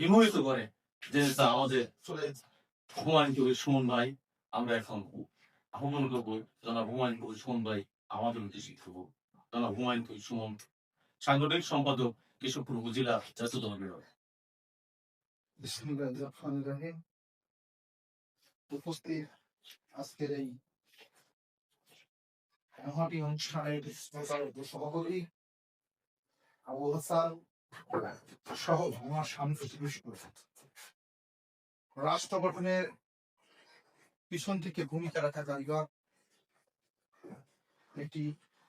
বিমোহিত করে যে আমাদের হুমায়ুন কবির সুমন ভাই, আমরা এখন আহ্বান করবো জনাব হুমায়ুন কবির সুমন ভাই আমাদের উদ্দেশ্যে করবো। জনাব হুমায়ুন কবির সুমন, সাংগঠনিক সম্পাদক কেশবপুর উপজেলা জাতীয়তাবাদী বিভাগ। বিসমিল্লাহির রহমানির রহিম। উপস্থিত আজকের এই মহাটি অনুষ্ঠানের সভাপতি আবু হাসান সহ আমার সামনে রাষ্ট্র গঠনের পিছন থেকে ভূমিকা রাখা কারিগর, একটি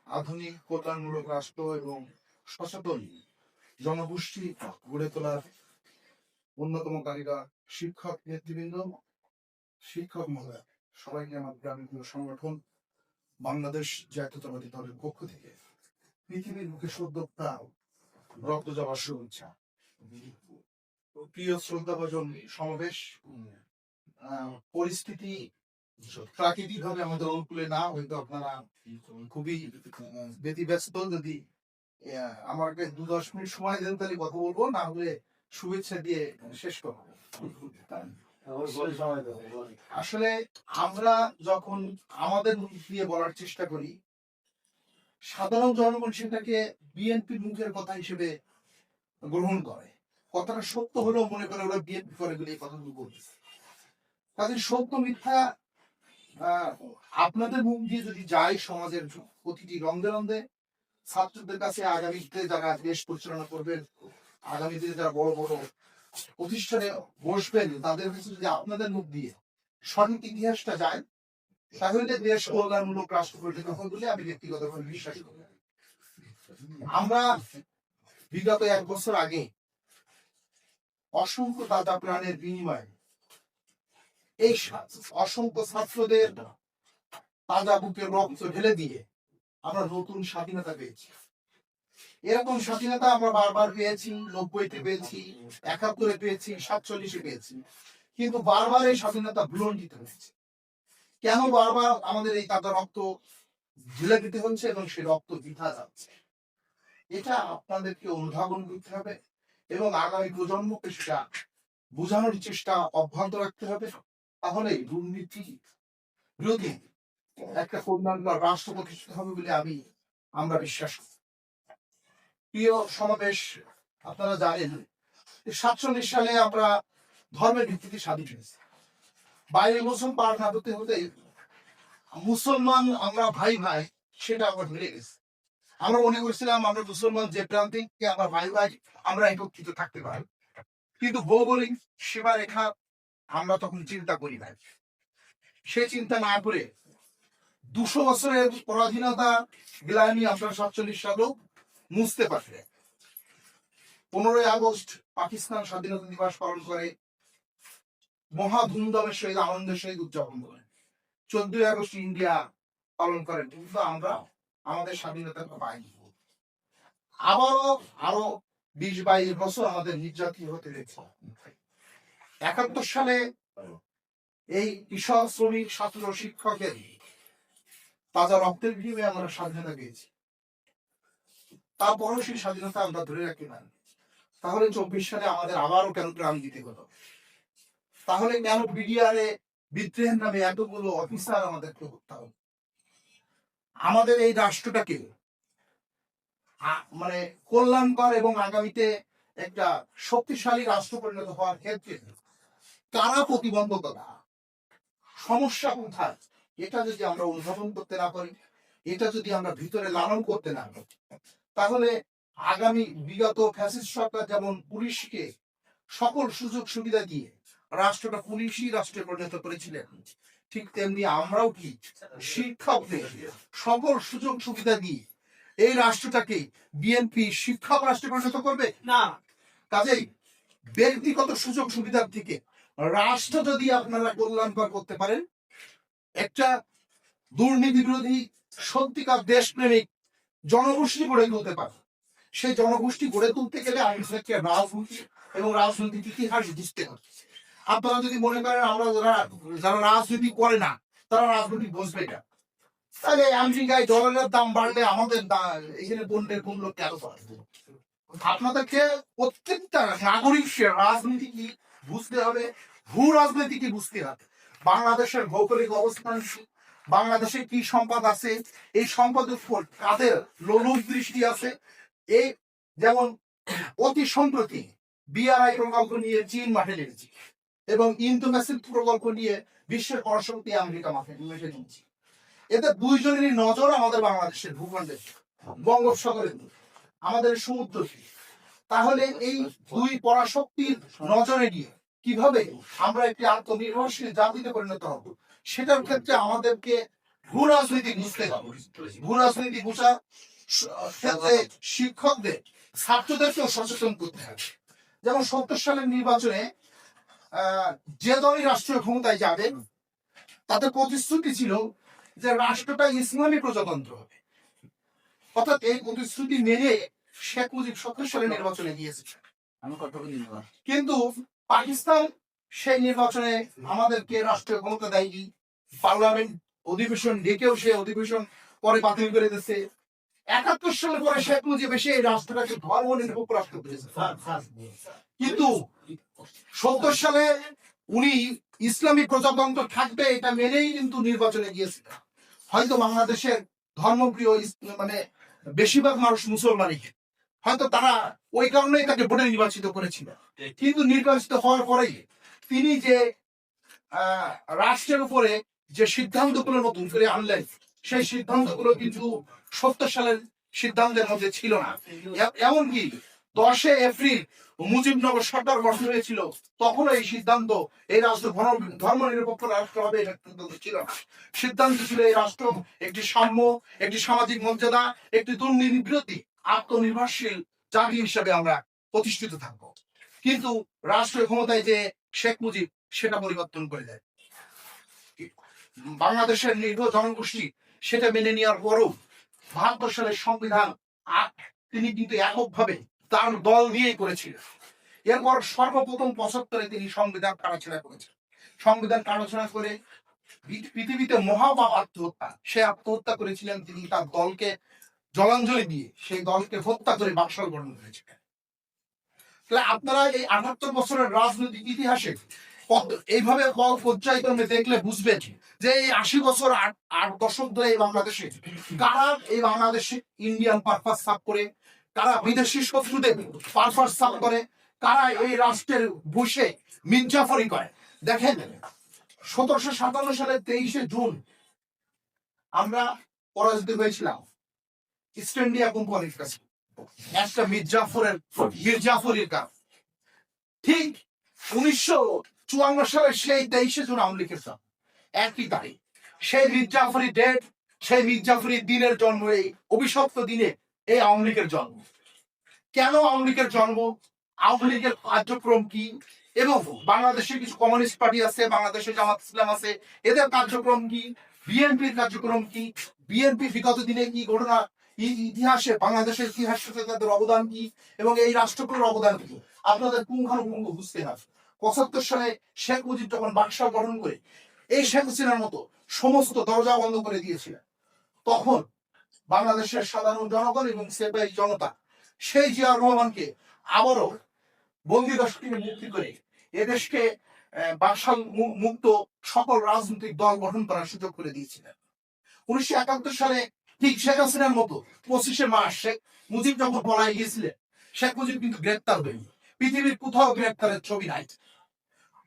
আধুনিক কল্যাণমূলক রাষ্ট্র এবং সচেতন জনগোষ্ঠী গড়ে তোলার অন্যতম কারিগর শিক্ষক নেতৃবৃন্দ, শিক্ষক মহোদয়, সবাইকে আমার গ্রামীণ সংগঠন বাংলাদেশ জাতীয়তাবাদী দলের পক্ষ থেকে পৃথিবীর মুখে সদ্যোক্তা রক্ত জবার শুভেচ্ছা। প্রিয় শ্রদ্ধাভাজন সমাবেশ, পরিস্থিতি প্রাকৃতিক ভাবে আমাদের অনুকূলে না, হয়তো আপনারা খুবই ব্যতিব্যস্ত। যদি আমাকে 2-10 মিনিট সময় দেন তাহলে কথা বলবো, না হলে শুভেচ্ছা দিয়ে শেষ করবো। আসলে আমরা যখন আমাদের মুখ দিয়ে বলার চেষ্টা করি, সাধারণ জনগণ সেটাকে বিএনপির মুখের কথা হিসেবে গ্রহণ করে। কথাটা সত্য হলেও মনে করে ওরা বিএনপি করে বলে এই কথাগুলো বলতেছে। তাদের সত্য মিথ্যা আপনাদের মুখ দিয়ে যদি যায় সমাজের প্রতিটি রন্ধে রন্ধে, ছাত্রদের কাছে আগামীতে যারা দেশ পরিচালনা করবেন, আগামীতে যারা বড় বড় প্রতিষ্ঠানে বসবেন, তাদের কাছে যদি আপনাদের মুখ দিয়ে সঠিক ইতিহাসটা যায়, তাহলে দেশ কল্যাণমূলক রাষ্ট্র পরিচালিত হবে বলে আমি ব্যক্তিগতভাবে বিশ্বাস করি। আমরা বিগত 1 বছর আগে অসংখ্য দাদা প্রাণের বিনিময়ে এই অসংখ্য ছাত্রদের তাজা বুকের রক্ত ঢেলে দিয়ে আমরা নতুন স্বাধীনতা পেয়েছি। এরকম স্বাধীনতা আমরা বারবার পেয়েছি, 90-তে পেয়েছি, 71-এ পেয়েছি, 47-এ পেয়েছি, কিন্তু বারবার এই স্বাধীনতা ভুলণ্ঠিত হয়েছে। কেন বারবার আমাদের এই তাজা রক্ত ঢেলে দিতে হচ্ছে এবং সেই রক্ত বৃথা যাচ্ছে? এটা আপনাদেরকে অনুধাবন করতে হবে এবং আগামী প্রজন্মকে সেটা বোঝানোর চেষ্টা অব্যাহত রাখতে হবে। তাহলে দুর্নীতি বিরোধী একটা কল্যাণকর রাষ্ট্র প্রতিষ্ঠিত হবে বলে আমরা বিশ্বাস করি। প্রিয় সমাবেশ, আপনারা জানেন 47 সালে আমরা ধর্মের ভিত্তিতে স্বাধীন হয়েছি। 22 বছর পার না হতে হতে মুসলমান আমরা ভাই ভাই সেটা আমরা ভুলে গেছি। আমরা মনে করছিলাম আমরা মুসলমান যে প্রান্তিকে আমরা ভাই ভাই আমরা একত্রিত থাকতে পারি, কিন্তু ভৌগোলিক সীমারেখা আমরা তখন চিন্তা করি নাই। সে চিন্তা না করে 200 বছরের পরাধীনতা গ্লানি আমরা 47 সালেও মুছতে পারবে। 15ই আগস্ট পাকিস্তান স্বাধীনতা দিবস পালন করে, মহা ধুমধামের সহিত আনন্দের সহিত উদযাপন করে। 14ই আগস্ট ইন্ডিয়া পালন করে, কিন্তু আমরা আমাদের স্বাধীনতা পাইনি। আবারও আরো 20-22 বছর আমাদের নির্যাতিত হতে দেখছে। 71 সালে এই কৃষক, শ্রমিক, ছাত্র, শিক্ষকের তাজা রক্তের বিনিময়ে আমরা স্বাধীনতা পেয়েছি। তারপরেও সেই স্বাধীনতা আমরা ধরে রাখি না। তাহলে 24 সালে আমাদের আবারও কেন প্রাণ দিতে হলো? তাহলে কেন বিডিআরে বিদ্রোহের নামে এতগুলো অফিসার আমাদেরকে হত্যা হলো? আমাদের এই রাষ্ট্রটাকে মানে কল্যাণকর এবং আগামীতে একটা শক্তিশালী রাষ্ট্র পরিণত হওয়ার ক্ষেত্রে কারা প্রতিবন্ধকতা, সমস্যা কোথায়, এটা যদি আমরা অনুধাবন করতে না পারি, এটা যদি আমরা ভিতরে লালন করতে না পারি, তাহলে আগামী বিগত ফ্যাসিস্ট সরকার যেমন পুলিশকে সকল সুযোগ সুবিধা দিয়ে রাষ্ট্রটা পুলিশই রাষ্ট্রে পরিণত করেছিলেন, ঠিক তেমনি আমরাও কি শিক্ষকদের সকল সুযোগ সুবিধা দিয়ে এই রাষ্ট্রটাকে বিএনপি শিক্ষক রাষ্ট্রে পরিণত করবে না। কাজেই ব্যক্তিগত সুযোগ সুবিধার থেকে রাষ্ট্র যদি আপনারা কল্যাণকর করতে পারেন, একটা দুর্নীতি বিরোধী সত্যিকার দেশপ্রেমিক জনগোষ্ঠী গড়ে তুলতে পারে। সেই জনগোষ্ঠী গড়ে তুলতে গেলে আমাদেরকে রাজনীতি এবং রাজনৈতিক ইতিহাস বুঝতে হবে। আপনারা যদি মনে করেন আমরা যারা রাজনীতি করে না তারা রাজনীতি বুঝবে না, তাহলে আমেরিকায় ডলারের দাম বাড়লে আমাদের এখানে পণ্যের মূল্য কেন বাড়বে? আপনাদেরকে প্রত্যেকটা নাগরিকের রাজনীতি কি বুঝতে হবে, ভূ রাজনীতি কি বুঝতে হবে, বাংলাদেশের ভৌগোলিক অবস্থান কি, বাংলাদেশে কি সম্পদ আছে, এই সম্পদের উপর কাদের লোলুপ দৃষ্টি আছে। এই যেমন অতি সম্প্রতি বিআরআই প্রকল্প নিয়ে চীন মাঠে নেমেছে এবং ইন্দোনেসিয়ার প্রকল্প নিয়ে বিশ্বের পরাশক্তি আমেরিকা মাঠে নেমেছে। এতে দুইজনেরই নজর আমাদের বাংলাদেশের ভূখণ্ডে, বঙ্গোপসাগরের আমাদের সমুদ্র তীরে। তাহলে এই দুই পরাশক্তির নজরে নিয়ে কিভাবে আমরা একটি আত্মনির্ভরশীল জাতিতে পরিণত হব, সেটার ক্ষেত্রে আমাদেরকে ভূ রাজনীতি বুঝতে হবে। ভূ রাজনীতি বোঝার ক্ষেত্রে শিক্ষকদের, ছাত্রদেরকেও সচেতন করতে হবে। যেমন ৭০ সালের নির্বাচনে যে দলই রাষ্ট্রীয় ক্ষমতায় যাবে তাদের প্রতিশ্রুতি ছিল যে রাষ্ট্রটা ইসলামী প্রজাতন্ত্র হবে। অর্থাৎ এই প্রতিশ্রুতি মেনে শেখ মুজিব ৭০ সালে নির্বাচনে গিয়েছিলেন। কিন্তু পাকিস্তান সেই নির্বাচনে আমাদেরকে রাষ্ট্রীয় ক্ষমতা দেয়নি। পার্লামেন্ট অধিবেশন ডেকেও সে অধিবেশন পরে বাতিল করে দিচ্ছে। ৭১ সালের পরে শেখ মুজিব এসে এই রাষ্ট্রটাকে ধর্ম নিরপেক্ষ রাষ্ট্র করেছে। কিন্তু ৭০ সালে উনি ইসলামী প্রজাতন্ত্র থাকবে এটা মেনেই কিন্তু নির্বাচনে গিয়েছিলেন। হয়তো বাংলাদেশের ধর্মপ্রিয় মানে বেশিরভাগ মানুষ মুসলমানই, হয়তো তারা ওই কারণেই তাকে ভোটে নির্বাচিত করেছিল। কিন্তু নির্বাচিত হওয়ার পরেই তিনি যে রাষ্ট্রের উপরে যে সিদ্ধান্তগুলো নতুন করে আনলেন, সেই সিদ্ধান্তগুলো কিন্তু ৭০ সালের সিদ্ধান্তের মধ্যে ছিল না। এমনকি 10 এপ্রিল মুজিবনগর সরকার গঠন হয়েছিল, তখন এই সিদ্ধান্ত এই রাষ্ট্র ধর্ম নিরপেক্ষ রাষ্ট্র হবে এটা ছিল না। সিদ্ধান্ত ছিল এই রাষ্ট্র একটি সাম্য, একটি সামাজিক মর্যাদা, একটি দুর্নীতি বিরোধী আত্মনির্ভরশীল জাতি হিসেবে আমরা প্রতিষ্ঠিত থাকব। কিন্তু রাষ্ট্রীয় ক্ষমতায় যে শেখ মুজিব সেটা পরিবর্তন করে দেয়। বাংলাদেশের নিরীহ জনগোষ্ঠী সেটা মেনে নেওয়ার পরও ৭২ সালের সংবিধান তিনি কিন্তু এককভাবে তার দল দিয়েই করেছিলেন। এরপর সর্বপ্রথম ৭৫-এ তিনি সংবিধান কাটাছেঁড়া করেছেন। সংবিধান কাটাছেঁড়া করে পৃথিবীতে মহাপাপ আত্মহত্যা, সে আত্মহত্যা করেছিলেন। তিনি তার দলকে জলাঞ্জলি দিয়ে সেই দলকে হত্যা করে বাকশাল গঠন করেছিলেন। তাহলে আপনারা এই ৭৮ বছরের রাজনৈতিক ইতিহাসে এইভাবে পর্যায়ক্রমে দেখলে বুঝবেন যে এই ৮০ বছর ৮ দশক ধরে এই বাংলাদেশে কারা এই বাংলাদেশে ইন্ডিয়ান পারপাস সাফ করে, কারা বিদেশি শত্রুদের পারপাস সাফ করে, কারা এই রাষ্ট্রের বসে মির্জাফরি করে। দেখেন ১৭৫৭ সালের ২৩শে জুন আমরা পরাজিত হয়েছিলাম ইস্ট ইন্ডিয়া কোম্পানির কাছে একটা মির্জাফরের কাজ। ঠিক ১৯৫৪ সালের সেই ২৩শে জুন আওয়ামী লীগের একই তারিখ, সেই মির্জাফরি ডেট, সেই মির্জাফরি দিনের জন্ম, এই অভিশপ্ত দিনে এই আওয়ামী লীগের জন্ম। কেন আওয়ামী লীগের জন্ম, আওয়ামী লীগের কার্যক্রম কি, এবং বাংলাদেশে কিছু কমিউনিস্ট পার্টি আছে, বাংলাদেশে জামাত ইসলাম আছে, এদের কার্যক্রম কি, বিএনপির কার্যক্রম কি, বিএনপি বিগত দিনে কি ঘটনা, ইতিহাসে বাংলাদেশের ইতিহাসে তাদের অবদান কি, এবং এই রাষ্ট্রগুলোর অবদান কি, আপনাদের পুঙ্খানুপুঙ্খ বুঝতে হবে। ৭৫ সালে শেখ মুজিব যখন বাকশাল গঠন করে এই শেখ হাসিনার মতো সমস্ত দরজা বন্ধ করে দিয়েছিলেন, তখন বাংলাদেশের সাধারণ জনগণ এবং সিপাহী জনতা সেই জিয়াউর রহমানকে আবারও বন্দিদশ থেকে মুক্তি করে এদেশকে বাকশাল মুক্ত সকল রাজনৈতিক দল গঠন করার সুযোগ করে দিয়েছিলেন। ১৯৭১ সালে ঠিক শেখ হাসিনার মতো ২৫শে মার্চ শেখ মুজিব যখন পলায় গিয়েছিলেন, শেখ মুজিব কিন্তু গ্রেপ্তার হয়নি। পৃথিবীর কোথাও গ্রেপ্তারের ছবি নাই।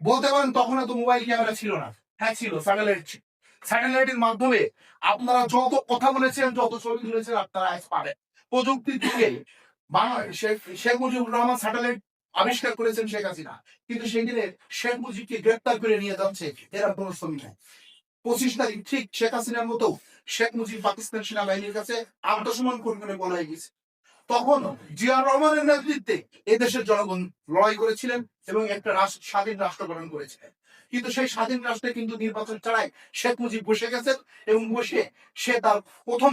বলতে পারেন তখন তো মোবাইল ক্যামেরা ছিল না, হ্যাঁ ছিল, স্যাটেলাইট ছিল। স্যাটেলাইটের মাধ্যমে আপনারা যত কথা বলেছেন, যত ছবি তুলেছেন আপনারা আজ পাবেন। প্রযুক্তির যুগে শেখ মুজিবুর রহমান স্যাটেলাইট আবিষ্কার করেছেন শেখ হাসিনা, কিন্তু সেদিনে শেখ মুজিবকে গ্রেপ্তার করে নিয়ে যাচ্ছে এরা কোনো ছবি নাই। ২৫ তারিখ ঠিক শেখ হাসিনার মতো শেখ মুজিব পাকিস্তান সেনাবাহিনীর কাছে আত্মসমর্পণ করে বলা গেছে। তখন জিয়াউর রহমানের নেতৃত্বে এই দেশের জনগণ লড়াই করেছিলেন এবং একটা স্বাধীন রাষ্ট্র গঠন করেছিলেন। কিন্তু সেই স্বাধীন রাষ্ট্রে কিন্তু নির্বাচন ছাড়াই শেখ মুজিব বসে গেছেন এবং বসে সে তার প্রথম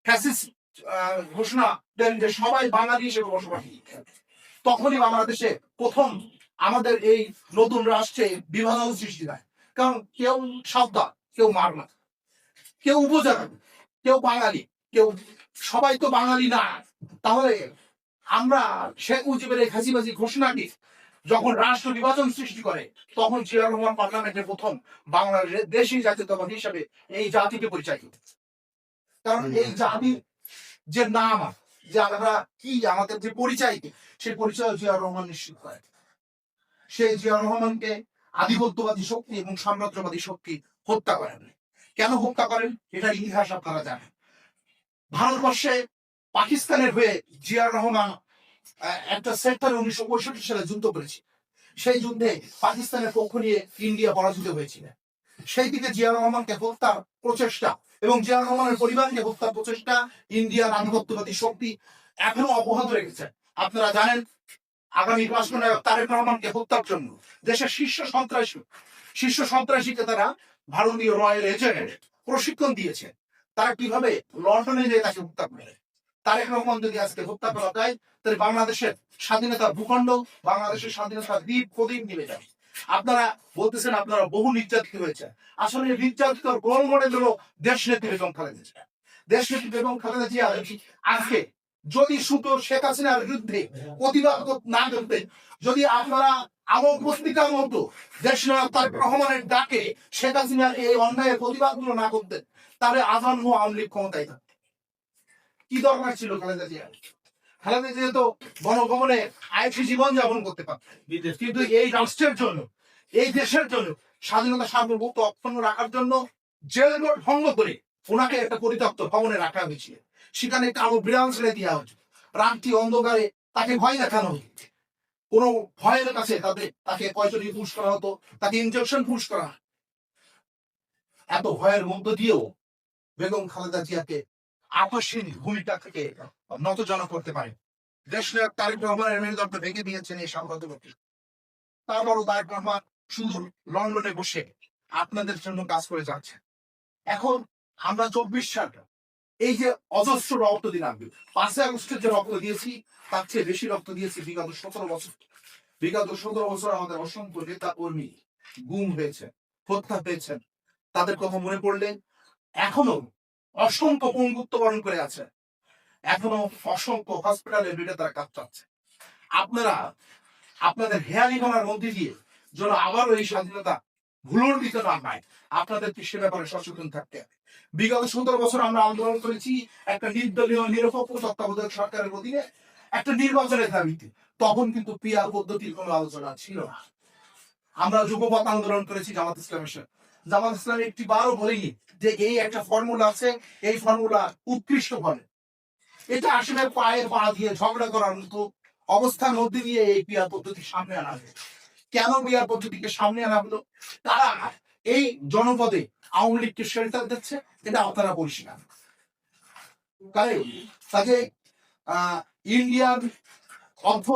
ফ্যাসিস্ট ঘোষণা দেন যে সবাই বাঙালি হিসেবে বসবাস। তখনই বাংলাদেশে প্রথম আমাদের এই নতুন রাষ্ট্রে বিভাজন সৃষ্টি হয়। কারণ কেউ সাঁওতাল, কেউ মারমা, কেউ উপজাতি, কেউ বাঙালি, কেউ, সবাই তো বাঙালি না। তাহলে আমরা শেখ মুজিবের এই ফাঁসিবাজি ঘোষণাটি যখন রাষ্ট্র বিভাজন সৃষ্টি করে, তখন জিয়াউর রহমান পার্লামেন্টের প্রথম বাংলাদেশি জাতীয়তাবাদী হিসাবে এই জাতিকে পরিচয় দিত। কারণ এই জাতির যে নাম, যে আমরা কি, আমাদের যে পরিচয়, সেই পরিচয় জিয়াউর রহমান নিশ্চিত করে। সেই জিয়াউর রহমানকে আধিপত্যবাদী শক্তি এবং সাম্রাজ্যবাদী শক্তি হত্যা করেন। কেন হত্যা করেন এটার ইতিহাস আপনারা জানেন। ভারতবর্ষে পাকিস্তানের হয়ে জিয়াউর রহমান একটা সেক্টরে 1965 সালে যুদ্ধ করেছে। সেই যুদ্ধে পাকিস্তানের পক্ষ নিয়ে ইন্ডিয়া পরাজিত হয়েছিল। সেই দিকে জিয়াউর রহমানকে হত্যার প্রচেষ্টা এবং জিয়াউর রহমানের পরিবারকে হত্যার প্রচেষ্টা ইন্ডিয়ার আধিপত্যবাদী শক্তি এখনো অব্যাহত রেখেছে। আপনারা জানেন, আগামী রাষ্ট্রনায়ক তারেক রহমানকে হত্যার জন্য দেশের শীর্ষ সন্ত্রাসীকে তারা ভারতীয় রয়্যাল এজেন্ট প্রশিক্ষণ দিয়েছে। তারা কিভাবে লন্ডনে যেয়ে তাকে হত্যা করে। তারেক রহমান যদি আজকে হত্যা করা যায়, তাহলে বাংলাদেশের স্বাধীনতার ভূখণ্ড, বাংলাদেশের স্বাধীনতার দ্বীপ প্রদীপ নিভে যাবে। আপনারা বলতেছেন আপনারা বহু নির্যাতিত হয়েছে। আসলে নির্যাতিত রোল মডেল হলো দেশ নেত্রী বেগম খালেদা জিয়া। দেশ নেত্রী বেগম খালেদা জিয়া আজকে যদি শুধু শেখ হাসিনার বিরুদ্ধে প্রতিবাদ না করতেন, যদি আপনারা আমল পত্রিকার মতো দেশনায়ক তারেক রহমানের ডাকে শেখ হাসিনার এই অন্যায়ের প্রতিবাদগুলো না করতেন, তাহলে আজান হওয়া আওয়ামী লীগ ক্ষমতায় থাকত। কি দরকার ছিল খালেদা জিয়া? খালেদা জিয়া তো গণভবনে আইসি জীবন যাপন করতে পারতেন। কিন্তু এই রাষ্ট্রের জন্য, এই দেশের জন্য, স্বাধীনতা সার্বভৌমত্ব অক্ষুণ্ণ রাখার জন্য জেল ভঙ্গ করে ওনাকে একটা পরিত্যক্ত ভবনে রাখা হয়েছিল। সেখানে কালো বিড়াল ছেড়ে দেওয়া হয়েছে। রাত্রি অন্ধকারে তাকে ভয় দেখানো হতো। কোনো ভয়ের কাছে তাকে পয়সা দিয়ে পুশ করা হতো, তাকে ইনজেকশন পুশ করা। এত ভয়ের মধ্য দিয়েও বেগম খালেদা জিয়াকে আপসহীন ভূমিকা থেকে নতজানু করতে পারে। দেশনায়ক তারেক রহমানের মেরুদণ্ড ভেঙে দিয়েছেন এই সাম্রাজ্যবাদী। তারপরও তারেক রহমান শুধু লন্ডনে বসে আপনাদের জন্য কাজ করে যাচ্ছে। এখন আমরা 24 সাল, এই যে অজস্র রক্ত দিলাম, 5 আগস্টের যে রক্ত দিয়েছি তার চেয়ে বেশি রক্ত দিয়েছি বিগত 17 বছর। বিগত 17 বছর আমাদের অসংখ্য নেতা কর্মী গুম হয়েছে, হত্যা পেয়েছেন। তাদের কথা মনে পড়লে এখনো অসংখ্য পঙ্গুত্ব বরণ করে আছে, এখনো অসংখ্য হসপিটালের বেডে তারা কাজ চাচ্ছে। আপনারা আপনাদের হেয়ালি করার মধ্যে দিয়ে যেন আবারও এই স্বাধীনতা ভুলোর দিতে না হয়, আপনাদেরকে সে ব্যাপারে সচেতন থাকতে হবে। বিগত 17 বছর আমরা আন্দোলন করেছি একটা নির্দলীয় নিরপেক্ষ তত্ত্বাবধায়ক সরকারের অধীনে একটা নির্বাচনের দাবিতে। তখন কিন্তু পিআর পদ্ধতির কোনো আলোচনা ছিল না। আমরা যুগপৎ আন্দোলন করেছি জামাত ইসলামের সাথে। জামাত ইসলাম একটি বারও বলেনি যে এই একটা ফর্মুলা আছে, এই ফর্মুলা উৎকৃষ্ট ফলে। এটা আসলে পায়ের পা দিয়ে ঝগড়া করার মতো অবস্থার মধ্যে দিয়ে এই পিআর পদ্ধতি সামনে আনা হয়েছে। কেন পিআর পদ্ধতিকে সামনে আনা হলো? তারা এই জনপদে আওয়ামী লীগকে শেল্টার দিচ্ছে, এটা আপনারা পরিষ্কার। কাজে ইন্ডিয়ান অর্থ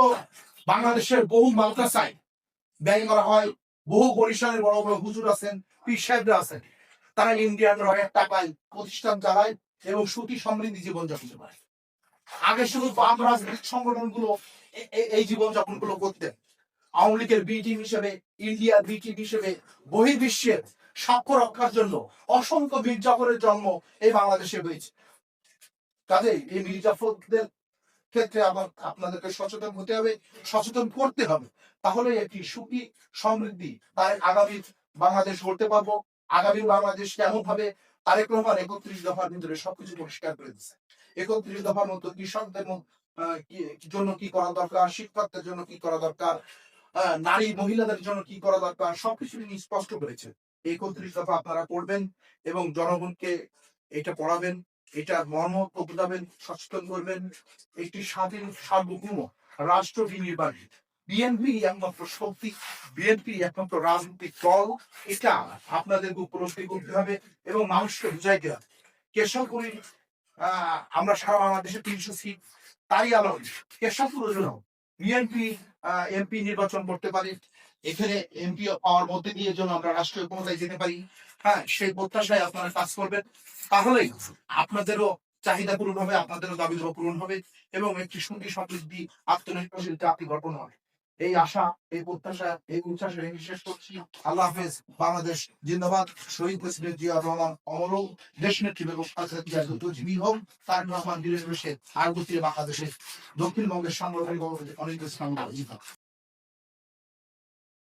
বাংলাদেশের বহু মাদ্রাসায় ব্যয় করা হয়। বহু বরিশালের বড় বড় হুজুর আছেন, পীর সাহেবরা আছেন, তারা ইন্ডিয়ান রয়ের টাকায় প্রতিষ্ঠান চালায় এবং সুখী সমৃদ্ধি জীবনযাপন করে। আগে শুধু বাম রাজনৈতিক সংগঠনগুলো এই জীবনযাপন গুলো করতেন। আওয়ামী লীগের বি টিম হিসেবে, ইন্ডিয়ার বি টিম হিসেবে বহির্বিশ্বের স্বার্থ রক্ষার জন্য অসংখ্য মির্জাফরের জন্ম এই বাংলাদেশে হয়েছে। কাজেই এই মির্জাফরদের ক্ষেত্রে আবার আপনাদেরকে সচেতন হতে হবে, সচেতন করতে হবে। তাহলে একটি সুখী সমৃদ্ধি তার আগামী বাংলাদেশ গড়তে পারবো। আগামী বাংলাদেশ কেমন ভাবে? তারেক রহমান 31 দফার ভিতরে সবকিছু পরিষ্কার করে দিচ্ছে। 31 দফার মতো কৃষকদের জন্য কি করা দরকার, শিক্ষকদের জন্য কি করা দরকার, নারী মহিলাদের জন্য কি করা দরকার, সবকিছু তিনি স্পষ্ট করেছেন। 31 দফা আপনারা পড়বেন এবং জনগণকে এটা পড়াবেন, এটা মর্ম বোঝাবেন, সচেতন করবেন। একটি স্বাধীন সার্বভৌম রাষ্ট্র বিনির্মাণ বিএনপি একমাত্র শক্তি, বিএনপি একমাত্র রাজনৈতিক দল। এটা আপনাদের উপলব্ধি করতে হবে এবং মানুষকে বুঝাইতে হবে। কেশবপুরে আমরা সারা বাংলাদেশে 300 সিট, তারই আলোয় কেশবপুরের জন্য বিএনপি এমপি নির্বাচন করতে পারি। এখানে এমপি পাওয়ার মধ্যে দিয়ে যেন আমরা রাষ্ট্রীয় ক্ষমতায় যেতে পারি। হ্যাঁ, সেই প্রত্যাশায় আপনারা কাজ করবেন। তাহলেই আপনাদেরও চাহিদা পূরণ হবে, আপনাদেরও দাবি পূরণ হবে এবং একটি সুখী সমৃদ্ধি আত্মনির্ভরশীল জাতি গঠন হবে। এই আশা, এই প্রত্যাশা, এই উচ্ছ্বাসে শেষ করছি। আল্লাহ হাফেজ। বাংলাদেশ জিন্দাবাদ। শহীদ প্রেসিডেন্ট জিয়া রহমান অমর হোক। দেশ নেত্রী বেগম খালেদা জিয়া দ্রুতজীবী হোক। তারেক রহমান বীরের বেশে আর বাংলাদেশে দক্ষিণবঙ্গের সাংগঠনিক অনেক